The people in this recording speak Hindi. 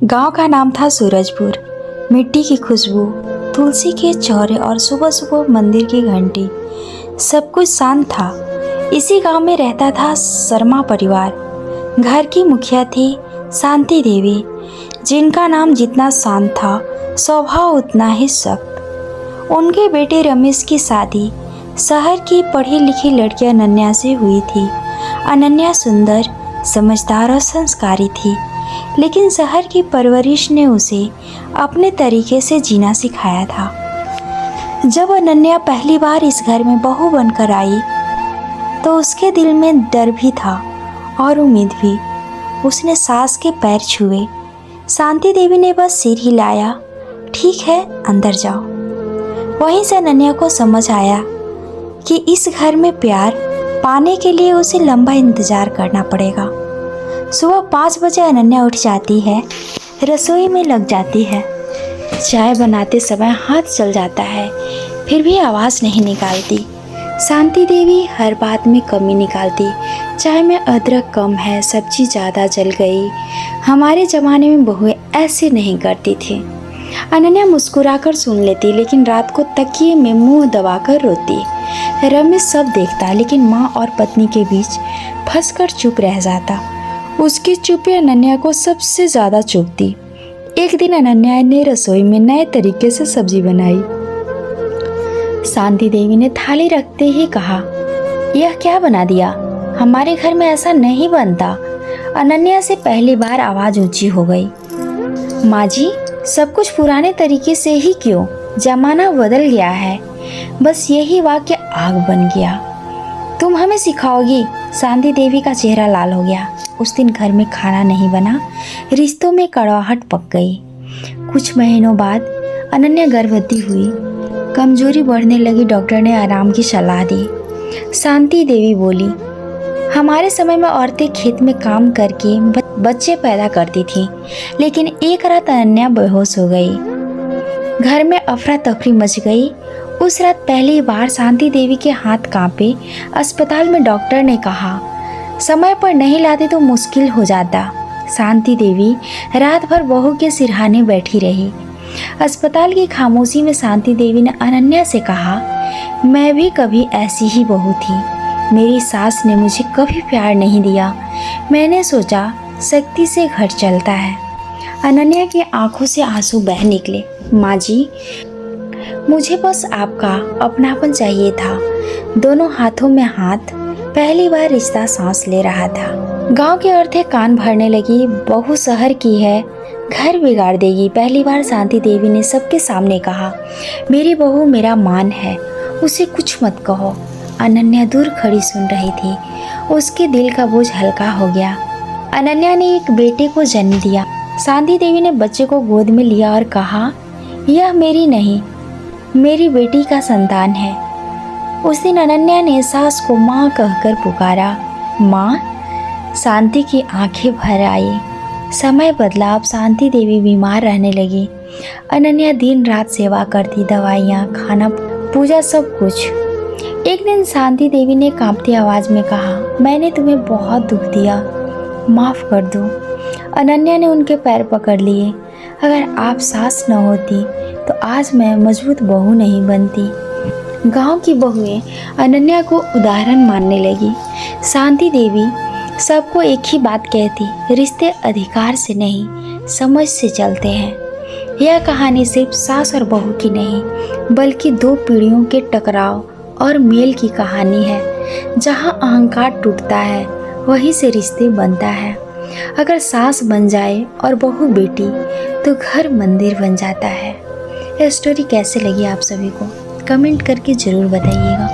गांव का नाम था सूरजपुर। मिट्टी की खुशबू, तुलसी के चौरे और सुबह सुबह मंदिर की घंटी, सब कुछ शांत था। इसी गांव में रहता था शर्मा परिवार। घर की मुखिया थी शांति देवी, जिनका नाम जितना शांत था स्वभाव उतना ही सख्त। उनके बेटे रमेश की शादी शहर की पढ़ी लिखी लड़की अनन्या से हुई थी। अनन्या सुंदर, समझदार और संस्कारी थी, लेकिन शहर की परवरिश ने उसे अपने तरीके से जीना सिखाया था। जब अनन्या पहली बार इस घर में बहू बनकर आई तो उसके दिल में डर भी था और उम्मीद भी। उसने सास के पैर छुए। शांति देवी ने बस सिर हिलाया, ठीक है अंदर जाओ। वहीं से अनन्या को समझ आया कि इस घर में प्यार पाने के लिए उसे लंबा इंतजार करना पड़ेगा। सुबह 5 बजे अनन्या उठ जाती है, रसोई में लग जाती है। चाय बनाते समय हाथ चल जाता है, फिर भी आवाज़ नहीं निकालती। शांति देवी हर बात में कमी निकालती। चाय में अदरक कम है, सब्जी ज़्यादा जल गई। हमारे ज़माने में बहुएं ऐसे नहीं करती थी। अनन्या मुस्कुराकर सुन लेती, लेकिन रात को तकिए में मुंह दबाकर रोती। रमेश सब देखता, लेकिन माँ और पत्नी के बीच फंसकर चुप रह जाता। उसकी चुप्पी अनन्या को सबसे ज़्यादा चुभती। एक दिन अनन्या ने रसोई में नए तरीके से सब्जी बनाई। शांति देवी ने थाली रखते ही कहा, यह क्या बना दिया? हमारे घर में ऐसा नहीं बनता। अनन्या से पहली बार आवाज़ ऊंची हो गई। माँ जी, सब कुछ पुराने तरीके से ही क्यों? जमाना बदल गया है। बस यही वाक्य आग बन गया। तुम हमें सिखाओगी? शांति देवी का चेहरा लाल हो गया। उस दिन घर में खाना नहीं बना, रिश्तों में कड़वाहट पक गई। कुछ महीनों बाद अनन्या गर्भवती हुई। कमजोरी बढ़ने लगी। डॉक्टर ने आराम की सलाह दी। शांति देवी बोली, हमारे समय में औरतें खेत में काम करके बच्चे पैदा करती थीं, लेकिन एक रात अनन्या बेहोश हो गई। घर में अफरा तफरी मच गई। उस रात पहली बार शांति देवी के हाथ कांपे। अस्पताल में डॉक्टर ने कहा, समय पर नहीं लाते तो मुश्किल हो जाता। शांति देवी रात भर बहू के सिरहाने बैठी रही। अस्पताल की खामोशी में शांति देवी ने अनन्या से कहा, मैं भी कभी ऐसी ही बहू थी। मेरी सास ने मुझे कभी प्यार नहीं दिया। मैंने सोचा शक्ति से घर चलता है। अनन्या की आंखों से आंसू बह निकले। माँ जी, मुझे बस आपका अपनापन चाहिए था। दोनों हाथों में हाथ, पहली बार रिश्ता सांस ले रहा था। गांव की औरतें कान भरने लगी, बहू शहर की है, घर बिगाड़ देगी। पहली बार शांति देवी ने सबके सामने कहा, मेरी बहू मेरा मान है, उसे कुछ मत कहो। अनन्या दूर खड़ी सुन रही थी। उसके दिल का बोझ हल्का हो गया। अनन्या ने एक बेटे को जन्म दिया। शांति देवी ने बच्चे को गोद में लिया और कहा, यह मेरी नहीं, मेरी बेटी का संतान है। उस दिन अनन्या ने सास को माँ कहकर पुकारा। माँ, शांति की आंखें भर आई। समय बदला। अब शांति देवी बीमार रहने लगी। अनन्या दिन रात सेवा करती, दवाइयाँ, खाना, पूजा, सब कुछ। एक दिन शांति देवी ने कांपती आवाज़ में कहा, मैंने तुम्हें बहुत दुख दिया, माफ़ कर दो। अनन्या ने उनके पैर पकड़ लिए। अगर आप सास न होती तो आज मैं मजबूत बहू नहीं बनती। गांव की बहुएं अनन्या को उदाहरण मानने लगी। शांति देवी सबको एक ही बात कहती, रिश्ते अधिकार से नहीं, समझ से चलते हैं। यह कहानी सिर्फ सास और बहू की नहीं, बल्कि 2 पीढ़ियों के टकराव और मेल की कहानी है। जहां अहंकार टूटता है, वहीं से रिश्ते बनता है। अगर सास बन जाए और बहू बेटी, तो घर मंदिर बन जाता है। यह स्टोरी कैसे लगी आप सभी को? कमेंट करके ज़रूर बताइएगा।